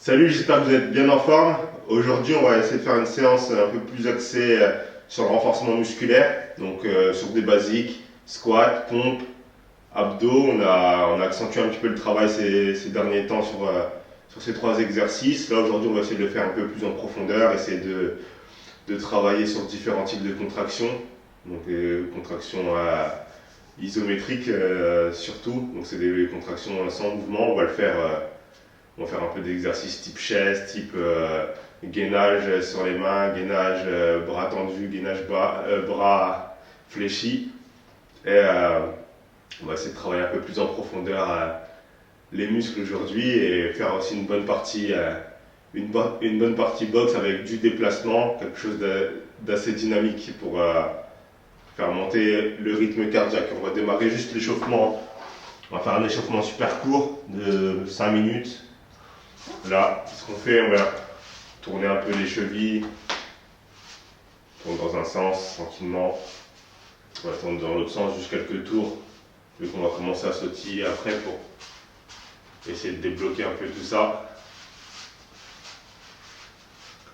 Salut, j'espère que vous êtes bien en forme. Aujourd'hui, on va essayer de faire une séance un peu plus axée sur le renforcement musculaire, donc sur des basiques, squat, pompe, abdos. On a accentué un petit peu le travail ces derniers temps sur ces trois exercices. Là, aujourd'hui, on va essayer de le faire un peu plus en profondeur, essayer de travailler sur différents types de contractions, donc des contractions isométriques surtout, donc c'est des contractions sans mouvement. On va faire un peu d'exercices type chaise, type gainage sur les mains, gainage bras tendus, gainage bras fléchis. Et on va essayer de travailler un peu plus en profondeur les muscles aujourd'hui et faire aussi une bonne partie boxe avec du déplacement, quelque chose d'assez dynamique pour faire monter le rythme cardiaque. On va démarrer juste l'échauffement. On va faire un échauffement super court de 5 minutes. Là, ce qu'on fait, on va tourner un peu les chevilles, tourne dans un sens tranquillement, on va tourner dans l'autre sens juste quelques tours, vu qu'on va commencer à sautiller après pour essayer de débloquer un peu tout ça.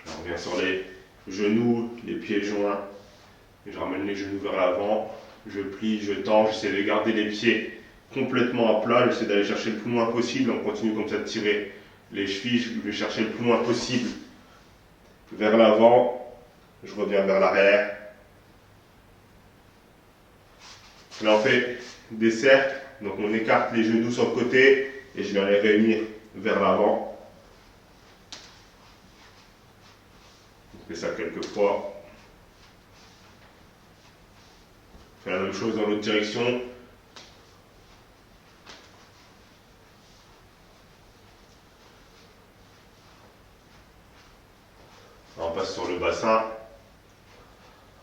Là, on vient sur les genoux, les pieds joints, je ramène les genoux vers l'avant, je plie, je tends, j'essaie de garder les pieds complètement à plat, j'essaie d'aller chercher le plus loin possible, on continue comme ça de tirer les chevilles, je vais chercher le plus loin possible vers l'avant, je reviens vers l'arrière. Là on fait des cercles, donc on écarte les genoux sur le côté et je viens les réunir vers l'avant. On fait ça quelques fois. On fait la même chose dans l'autre direction. On passe sur le bassin.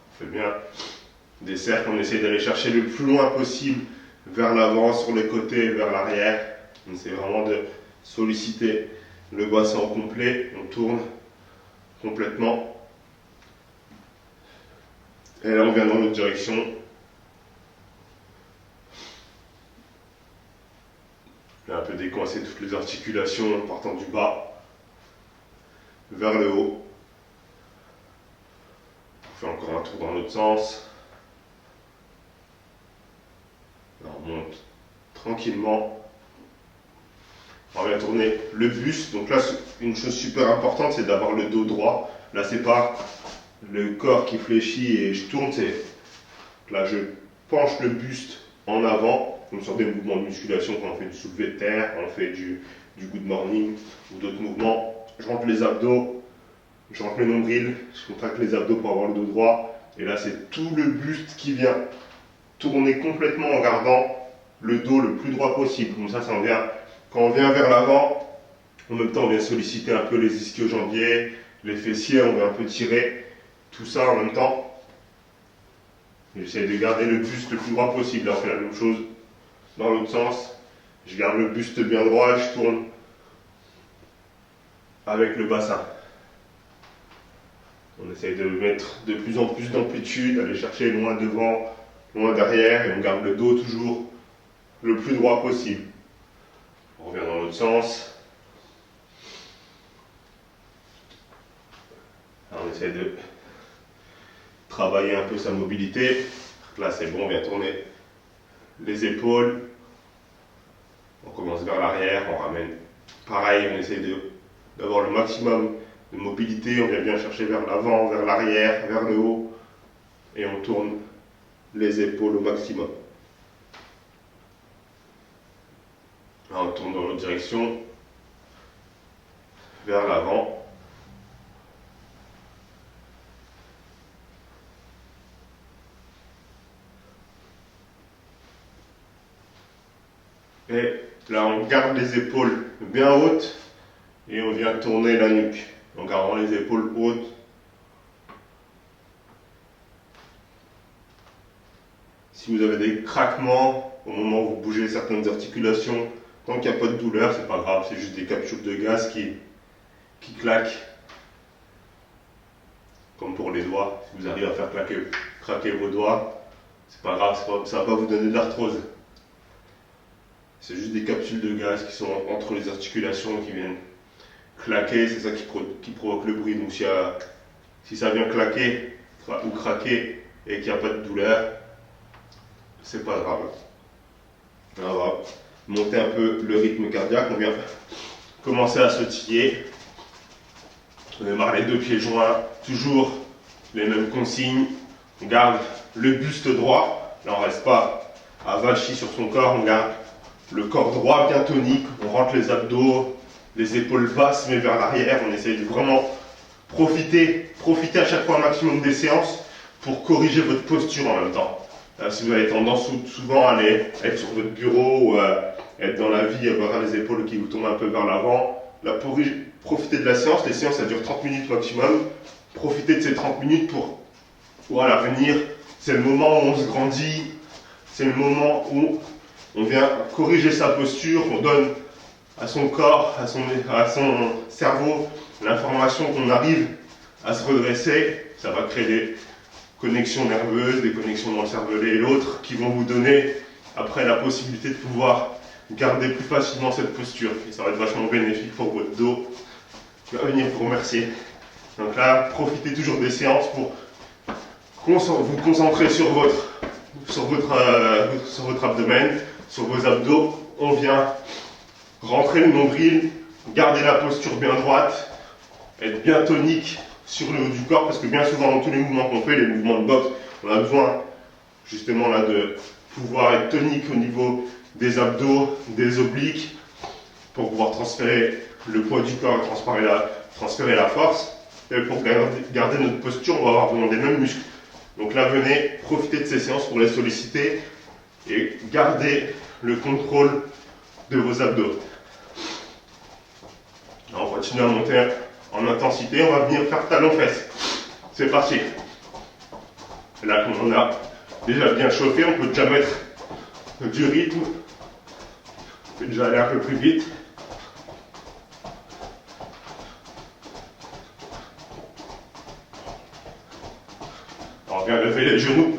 On fait bien des cercles, on essaie d'aller chercher le plus loin possible vers l'avant, sur les côtés, vers l'arrière. On essaie vraiment de solliciter le bassin au complet. On tourne complètement. Et là, on vient dans l'autre direction. Là, un peu décoincer toutes les articulations en partant du bas vers le haut. On fait encore un tour dans l'autre sens. Là, on monte tranquillement. On vient tourner le buste. Donc là, une chose super importante, c'est d'avoir le dos droit. Là, c'est pas le corps qui fléchit et je tourne. Là, je penche le buste en avant, comme sur des mouvements de musculation quand on fait du soulevé de terre, quand on fait du good morning ou d'autres mouvements. Je rentre les abdos, je rentre le nombril, je contracte les abdos pour avoir le dos droit. Et là, c'est tout le buste qui vient tourner complètement en gardant le dos le plus droit possible. Comme ça vient, quand on vient vers l'avant, en même temps, on vient solliciter un peu les ischio-jambiers, les fessiers, on vient un peu tirer tout ça en même temps. J'essaie de garder le buste le plus droit possible. Là, on fait la même chose dans l'autre sens. Je garde le buste bien droit et je tourne avec le bassin. On essaye de mettre de plus en plus d'amplitude, aller chercher loin devant, loin derrière, et on garde le dos toujours le plus droit possible. On revient dans l'autre sens. Alors, on essaie de travailler un peu sa mobilité. Là, c'est bon, on vient tourner les épaules. On commence vers l'arrière, on ramène. Pareil, on essaie d'avoir le maximum de mobilité. On vient bien chercher vers l'avant, vers l'arrière, vers le haut. Et on tourne les épaules au maximum. Là, on tourne dans l'autre direction, vers l'avant. Et là, on garde les épaules bien hautes et on vient tourner la nuque en gardant les épaules hautes. Si vous avez des craquements au moment où vous bougez certaines articulations, tant qu'il n'y a pas de douleur, c'est pas grave, c'est juste des capsules de gaz qui claquent. Comme pour les doigts, si vous arrivez à faire craquer vos doigts, c'est pas grave, ça va pas vous donner de l'arthrose. C'est juste des capsules de gaz qui sont entre les articulations qui viennent claquer, c'est ça qui provoque le bruit. Donc si ça vient claquer ou craquer et qu'il n'y a pas de douleur, c'est pas grave. On va monter un peu le rythme cardiaque. On vient commencer à sautiller. On démarre les deux pieds joints, toujours les mêmes consignes. On garde le buste droit. Là, on ne reste pas avachi sur son corps. On garde le corps droit bien tonique. On rentre les abdos, les épaules basses mais vers l'arrière. On essaye de vraiment profiter à chaque fois un maximum des séances pour corriger votre posture en même temps. Si vous avez tendance souvent à être sur votre bureau ou être dans la vie, avoir les épaules qui vous tombent un peu vers l'avant, là, profitez de la séance. Les séances, ça dure 30 minutes maximum. Profitez de ces 30 minutes pour venir. C'est le moment où on se grandit. C'est le moment où on vient corriger sa posture. On donne à son corps, à son cerveau, l'information qu'on arrive à se redresser. Ça va créer des connexions nerveuses, des connexions dans le cervelet et l'autre qui vont vous donner après la possibilité de pouvoir garder plus facilement cette posture. Et ça va être vachement bénéfique pour votre dos qui va venir vous remercier. Donc là, profitez toujours des séances pour vous concentrer sur votre abdomen, sur vos abdos. On vient rentrer le nombril, garder la posture bien droite, être bien tonique sur le haut du corps, parce que bien souvent dans tous les mouvements qu'on fait, les mouvements de boxe, on a besoin justement là de pouvoir être tonique au niveau des abdos, des obliques, pour pouvoir transférer le poids du corps et transférer la force. Et pour garder notre posture, on va avoir besoin des mêmes muscles. Donc là, venez profiter de ces séances pour les solliciter et garder le contrôle de vos abdos. Alors, on continue à monter en intensité, on va venir faire talon-fesse. C'est parti. Là, on a déjà bien chauffé, on peut déjà mettre du rythme. On peut déjà aller un peu plus vite. On vient lever les genoux.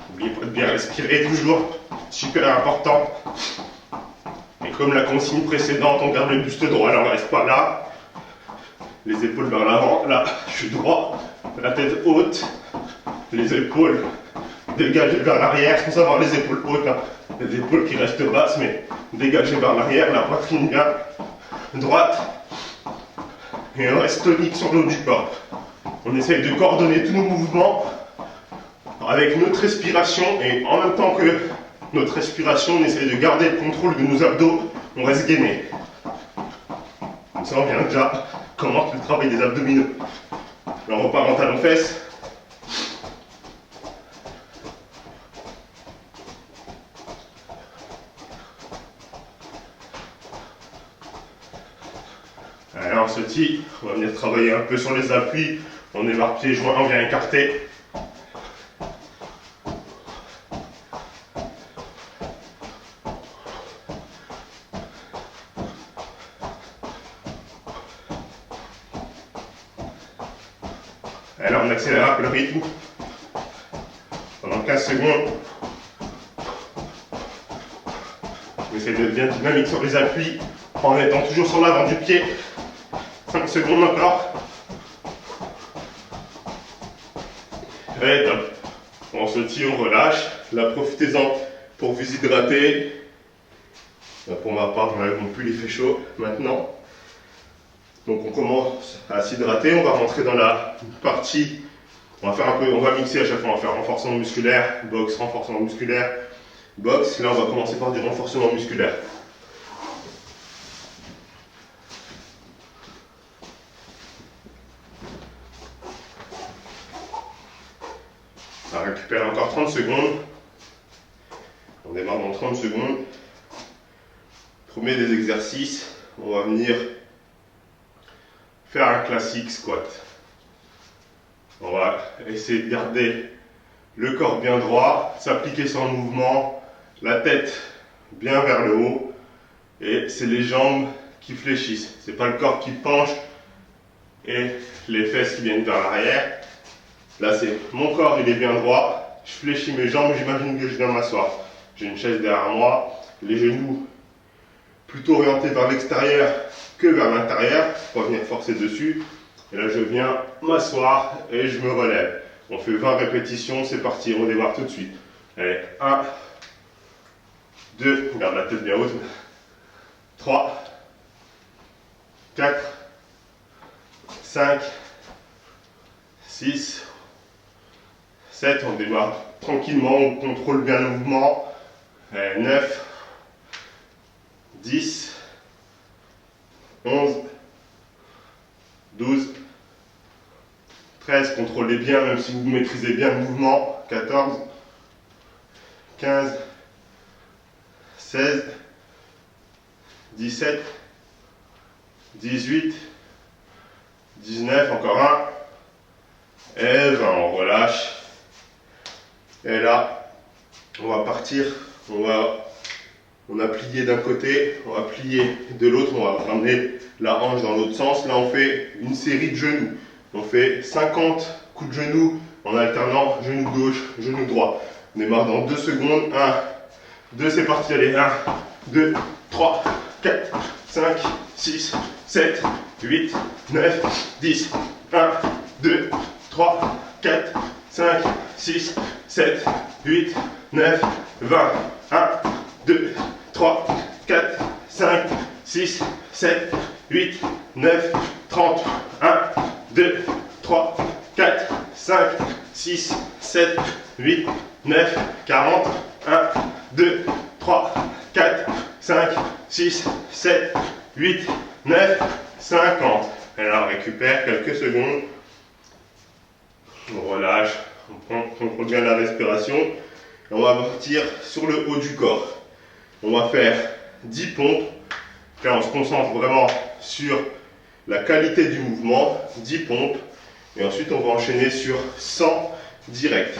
N'oubliez pas de bien respirer toujours, super important. Et comme la consigne précédente, on garde le buste droit, alors on ne reste pas là. Les épaules vers l'avant, là, je suis droit, la tête haute, les épaules dégagées vers l'arrière, sans avoir les épaules hautes, hein. Les épaules qui restent basses, mais dégagées vers l'arrière, la poitrine bien droite. Et on reste tonique sur le haut du corps. On essaye de coordonner tous nos mouvements avec notre respiration, et en même temps que notre respiration, on essaye de garder le contrôle de nos abdos, on reste gainé. Comme ça, on vient déjà commencer le travail des abdominaux. Là, on repart en talon-fesse. Allez, on se tire, on va venir travailler un peu sur les appuis. On démarre pieds joints, on vient écarter. Et là, on accélère un peu le rythme. Pendant 15 secondes. On essaie de bien dynamique sur les appuis en étant toujours sur l'avant du pied. 5 secondes encore. Et top. On se tire, on relâche. Là, profitez-en pour vous hydrater. Là, pour ma part, je n'enlève plus les faits chauds maintenant. Donc on commence à s'hydrater, on va rentrer dans la partie, on va mixer à chaque fois, on va faire renforcement musculaire, boxe, renforcement musculaire, boxe. Là on va commencer par du renforcement musculaire. On va récupérer encore 30 secondes. On démarre dans 30 secondes. Premier des exercices, on va venir faire un classique squat. On va essayer de garder le corps bien droit, s'appliquer sur le mouvement, la tête bien vers le haut, et c'est les jambes qui fléchissent. C'est pas le corps qui penche et les fesses qui viennent vers l'arrière. Là, c'est mon corps, il est bien droit. Je fléchis mes jambes, j'imagine que je viens m'asseoir. J'ai une chaise derrière moi, les genoux plutôt orientés vers l'extérieur que vers l'intérieur pour venir forcer dessus. Et là, je viens m'asseoir et je me relève. On fait 20 répétitions, c'est parti, on démarre tout de suite. Allez, 1, 2, garde la tête bien haute, 3, 4, 5, 6, 7, on démarre tranquillement, on contrôle bien le mouvement. 9, 10, 11, 12, 13, contrôlez bien même si vous maîtrisez bien le mouvement. 14, 15, 16, 17, 18, 19, encore un, et 20, on relâche. Et là, on va partir, on a plié d'un côté, on va plier de l'autre, on va ramener la hanche dans l'autre sens. Là, on fait une série de genoux. On fait 50 coups de genoux en alternant genou gauche, genou droit. On démarre dans 2 secondes. 1, 2, c'est parti, allez, 1, 2, 3, 4, 5, 6, 7, 8, 9, 10. 1, 2, 3, 4, 5, 6, 7, 8, 9, 20. 1, 2, 3, 4, 5, 6, 7, 8, 9, 30. 1, 2, 3, 4, 5, 6, 7, 8, 9, 40. 1, 2, 3, 4, 5, 6, 7, 8, 9, 50. Et là, on récupère quelques secondes. On relâche, on contrôle bien la respiration. Et on va partir sur le haut du corps. On va faire 10 pompes. Là, on se concentre vraiment sur la qualité du mouvement. 10 pompes. Et ensuite, on va enchaîner sur 100 directs.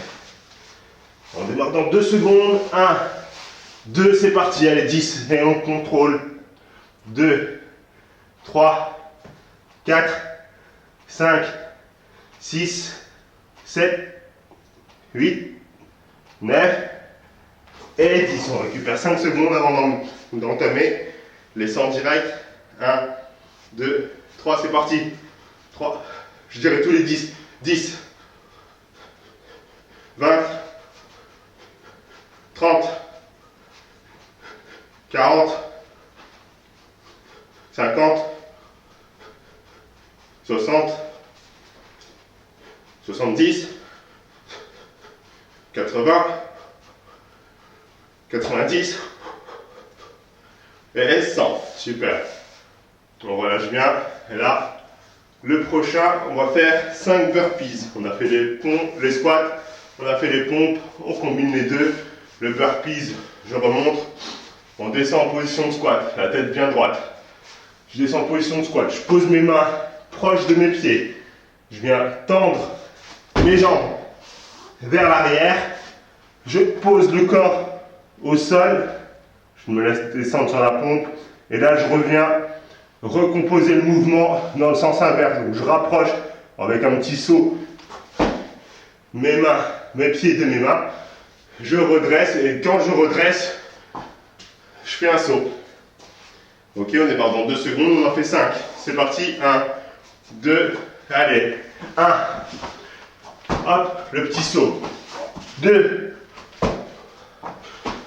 On démarre dans 2 secondes. 1, 2, c'est parti. Allez, 10. Et on contrôle. 2, 3, 4, 5, 6, 7, 8, 9 et 10. On récupère 5 secondes avant d'entamer les 100 directs. 1, 2, 3, c'est parti. 3, je dirais tous les 10. 10, 20, 30, 40, 50, 60, 70, 80, 90 et 100. Super. On relâche bien. Et là, le prochain, on va faire 5 burpees. On a fait les squats, on a fait les pompes, on combine les deux. Le burpees, je remonte. On descend en position de squat, la tête bien droite. Je descends en position de squat. Je pose mes mains proches de mes pieds. Je viens tendre mes jambes vers l'arrière. Je pose le corps au sol. Je me laisse descendre sur la pompe. Et là, je reviens recomposer le mouvement dans le sens inverse. Donc, je rapproche avec un petit saut mes pieds de mes mains. Je redresse. Et quand je redresse, je fais un saut. Ok, on est dans 2 secondes. On en fait 5. C'est parti. 1, 2, allez. 1. Hop, le petit saut. 2.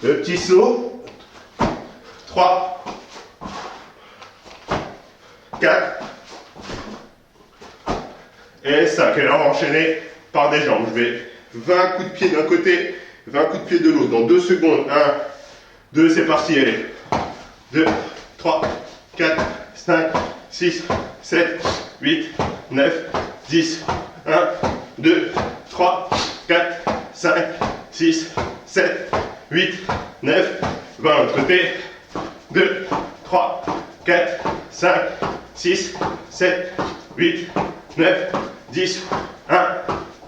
Le petit saut. 3. 4. Et 5. Et là, on va enchaîner par des jambes. Je vais 20 coups de pied d'un côté, 20 coups de pied de l'autre. Dans 2 secondes. 1, 2, c'est parti. Allez. 2, 3, 4, 5, 6, 7, 8, 9, 10. 1, 2, 3, 4, 5, 6, 7, 8, 9, 20. L'autre côté. 2, 3, 4, 5, 6, 7, 8, 9, 10. 1,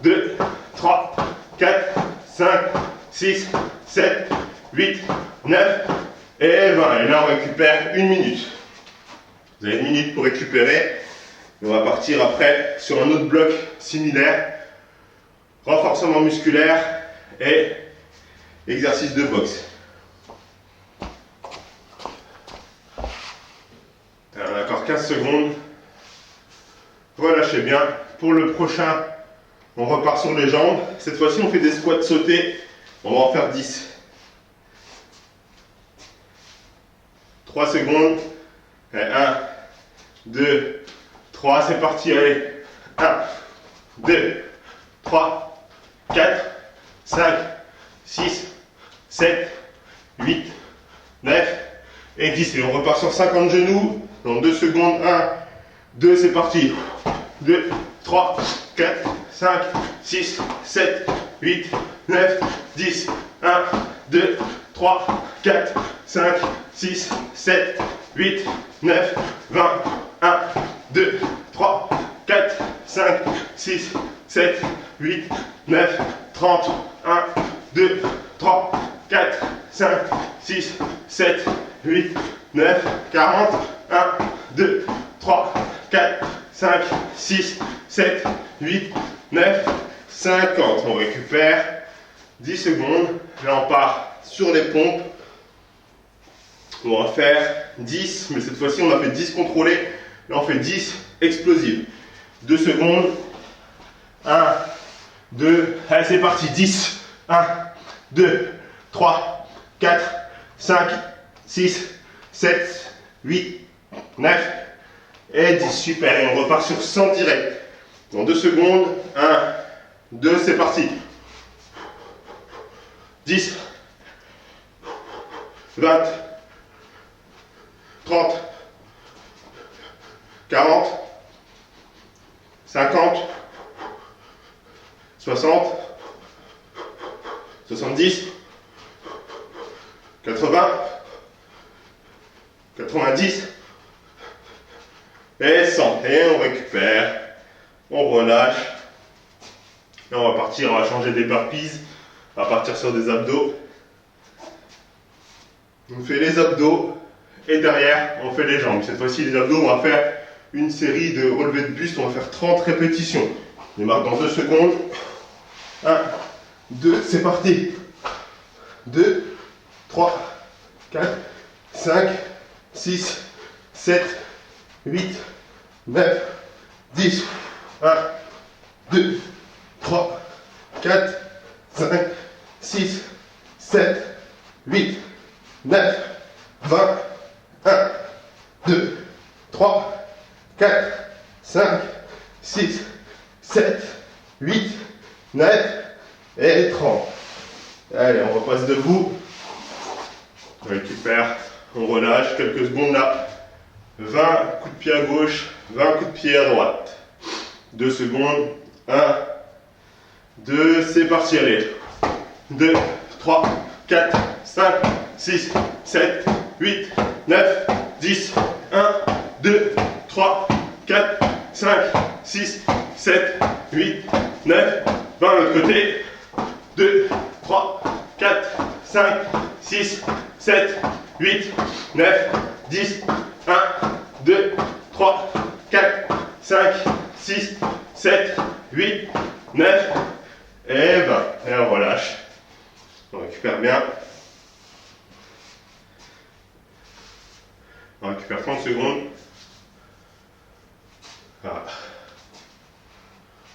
2, 3, 4, 5, 6, 7, 8, 9 et 20. Et là, on récupère 1 minute. Vous avez 1 minute pour récupérer. Et on va partir après sur un autre bloc similaire. Renforcement musculaire et exercice de boxe. 15 secondes. Relâchez bien. Pour le prochain, on repart sur les jambes. Cette fois-ci, on fait des squats sautés. On va en faire 10. 3 secondes. Et 1, 2, 3. C'est parti. Allez. 1, 2, 3, 4, 5, 6, 7, 8, 9 et 10. Et on repart sur 50 genoux. Dans 2 secondes. 1, 2, c'est parti. 2, 3, 4, 5, 6, 7, 8, 9, 10. 1, 2, 3, 4, 5, 6, 7, 8, 9, 20. 1, 2, 3, 4, 5, 6, 7, 8, 9, 30. 1, 2, 3, 4, 5, 6, 7, 8, 9, 40. 1, 2, 3, 4, 5, 6, 7, 8, 9, 50. On récupère 10 secondes. Là, on part sur les pompes. On va faire 10, mais cette fois-ci, on a fait 10 contrôlés. Là, on fait 10 explosives. 2 secondes. 1, 2, allez, c'est parti. 10. 1, 2, 3, 4, 5, 6, 7, 8, 9 et 10. Super. Et on repart sur 100 direct. Dans 2 secondes. 1, 2, c'est parti. 10, 20, 30, 40, 50, 60, 70, 80, 90 et 100. Et on récupère, on relâche. Et on va partir, on va changer des burpees, on va partir sur des abdos. On fait les abdos et derrière on fait les jambes. Cette fois-ci les abdos, on va faire une série de relevés de buste, on va faire 30 répétitions. On démarre dans 2 secondes. 1, 2, c'est parti. 2, 3, 4, 5, 6, 7, 8, 9, 10. 1, 2, 3, 4, 5, 6, 7, 8, 9, 20. 1, 2, 3, 4, 5, 6, 7, 8, 9 et 30. Allez, on repasse debout. On récupère, on relâche quelques secondes là. 20 coups de pied à gauche, 20 coups de pied à droite. 2 secondes. 1, 2, c'est parti, allez. 2, 3, 4, 5, 6, 7, 8, 9, 10. 1, 2, 3, 4, 5, 6, 7, 8, 9, 20. L'autre côté. 2, 3, 4, 5, 6, 7, 8, 9, 10. 1, 2, 3, 4, 5, 6, 7, 8, 9 et 20. Et on relâche. On récupère bien. On récupère 30 secondes. Voilà.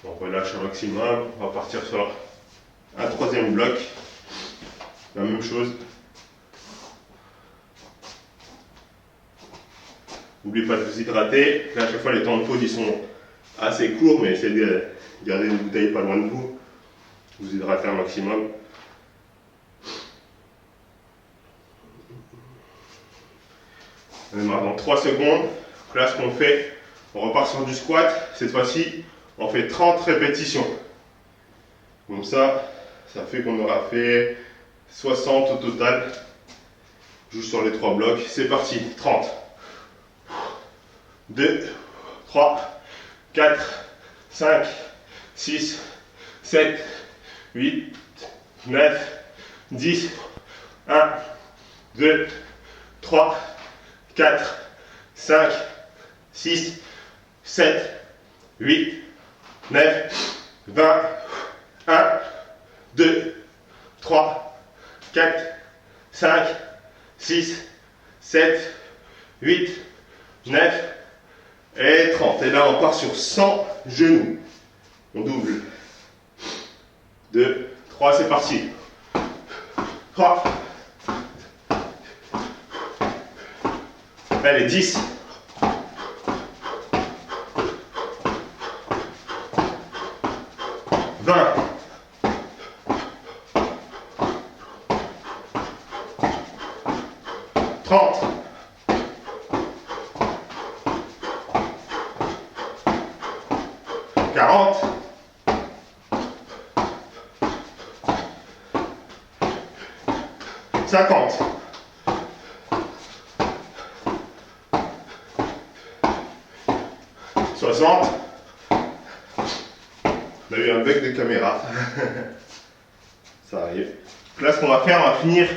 On relâche un maximum. On va partir sur un troisième bloc. La même chose. N'oubliez pas de vous hydrater. Là, à chaque fois, les temps de pause ils sont assez courts, mais essayez de garder une bouteille pas loin de vous. Vous hydratez un maximum. On démarre dans 3 secondes. Donc là, ce qu'on fait, on repart sur du squat. Cette fois-ci, on fait 30 répétitions. Comme ça fait qu'on aura fait 60 au total. Juste sur les 3 blocs. C'est parti, 30. 2, 3, 4, 5, 6, 7, 8, 9, 10. 1, 2, 3, 4, 5, 6, 7, 8, 9, 20. 1, 2, 3, 4, 5, 6, 7, 8, 9, Et 30. Et là, on part sur 100 genoux. On double. 2, 3, c'est parti. 3. Allez, 10. 20. 30. 40. 50. 60. On a eu un bug de caméra. Ça arrive. Donc là, ce qu'on va faire, on va finir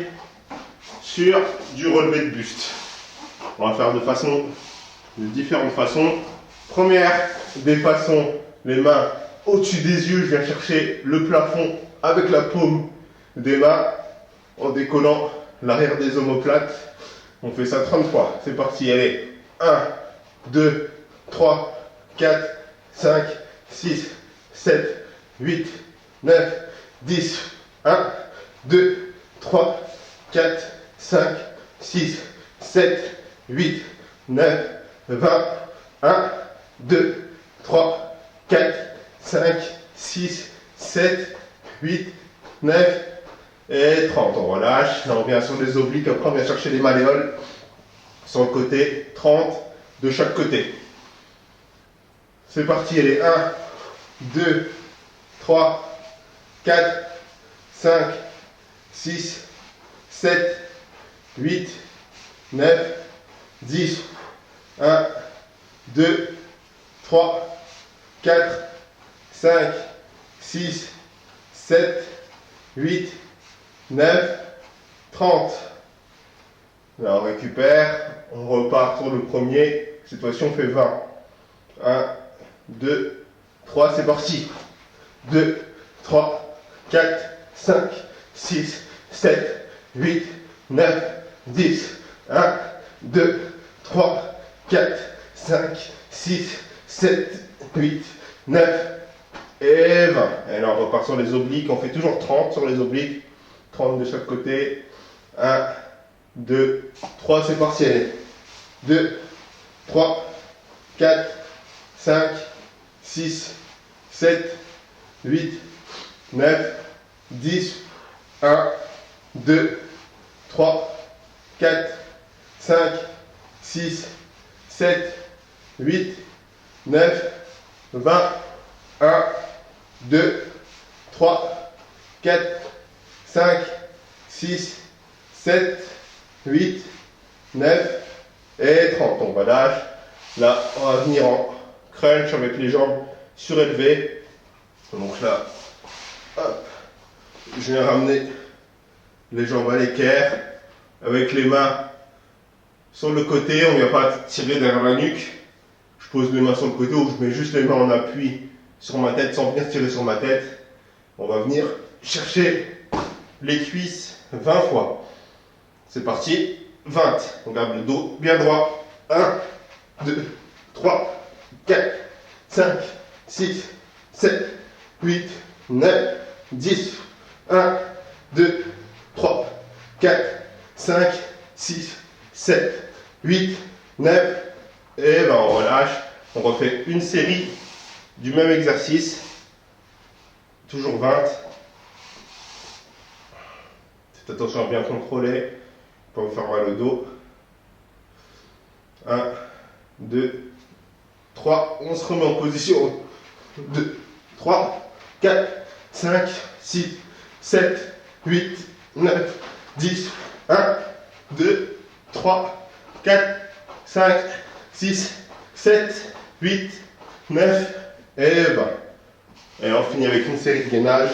sur du relevé de buste. On va faire de différentes façons. Première des façons, les mains au-dessus des yeux. Je viens chercher le plafond avec la paume des mains en décollant l'arrière des omoplates. On fait ça 30 fois. C'est parti, allez. 1, 2, 3, 4, 5, 6, 7, 8, 9, 10. 1, 2, 3, 4, 5, 6, 7, 8, 9, 20. 1, 2, 3, 4, 5, 6, 7, 8, 9 et 30. On relâche. Là, on vient sur les obliques. Après, on vient chercher les malléoles sur le côté. 30 de chaque côté. C'est parti. Allez. 1, 2, 3, 4, 5, 6, 7, 8, 9, 10. 1, 2, 3, 4, 5, 6, 7, 8, 9, 30. Là, on récupère, on repart sur le premier. Cette fois-ci, on fait 20. 1, 2, 3, c'est parti. 2, 3, 4, 5, 6, 7, 8, 9, 10. 1, 2, 3, 4, 5, 6, 7, 8, 9 et 20. Et là, on repart sur les obliques. On fait toujours 30 sur les obliques. 30 de chaque côté. 1, 2, 3, c'est parti. Allez. 2, 3, 4, 5, 6, 7, 8, 9, 10. 1, 2, 3, 4, 5, 6, 7, 8, 9, 20. 1, 2, 3, 4, 5, 6, 7, 8, 9 et 30. On relâche. Là, on va venir en crunch avec les jambes surélevées. Donc là, hop, je viens ramener les jambes à l'équerre avec les mains sur le côté. On ne vient pas tirer derrière la nuque. Je pose les mains sur le côté ou je mets juste les mains en appui sur ma tête sans venir tirer sur ma tête. On va venir chercher les cuisses 20 fois. C'est parti. 20. On garde le dos bien droit. 1, 2, 3, 4, 5, 6, 7, 8, 9, 10. 1, 2, 3, 4, 5, 6, 7, 8, 9. Et ben on relâche. On refait une série du même exercice. Toujours 20. Faites attention à bien contrôler. Pour vous faire mal au dos. 1, 2, 3. On se remet en position. 2, 3, 4, 5, 6, 7, 8, 9, 10. 1, 2, 3, 4, 5, 6, 7, 8, 9 et 20. Et on finit avec une série de gainage.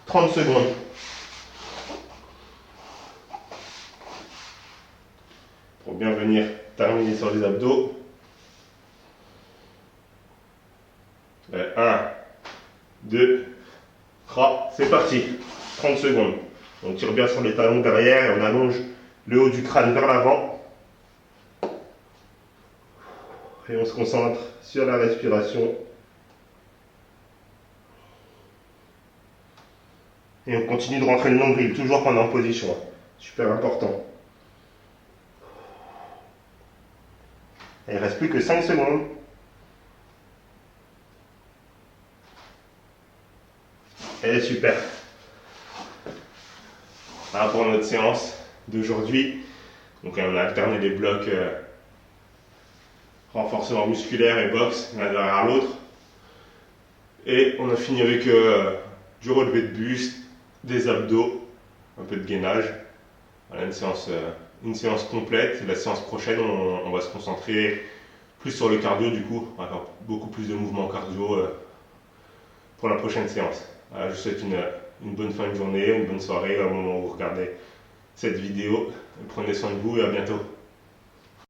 30 secondes. Pour bien venir terminer sur les abdos. 1, 2, 3, c'est parti. 30 secondes. On tire bien sur les talons derrière et on allonge le haut du crâne vers l'avant. Et on se concentre sur la respiration. Et on continue de rentrer le nombril, toujours pendant en position. Super important. Et il ne reste plus que 5 secondes. Et super. Voilà pour notre séance d'aujourd'hui. Donc on a alterné les blocs renforcement musculaire et boxe l'un derrière l'autre. Et on a fini avec du relevé de buste, des abdos, un peu de gainage. Voilà une séance complète. La séance prochaine, on va se concentrer plus sur le cardio du coup. On va faire beaucoup plus de mouvements cardio pour la prochaine séance. Voilà, je vous souhaite une bonne fin de journée, une bonne soirée au moment où vous regardez cette vidéo. Prenez soin de vous et à bientôt.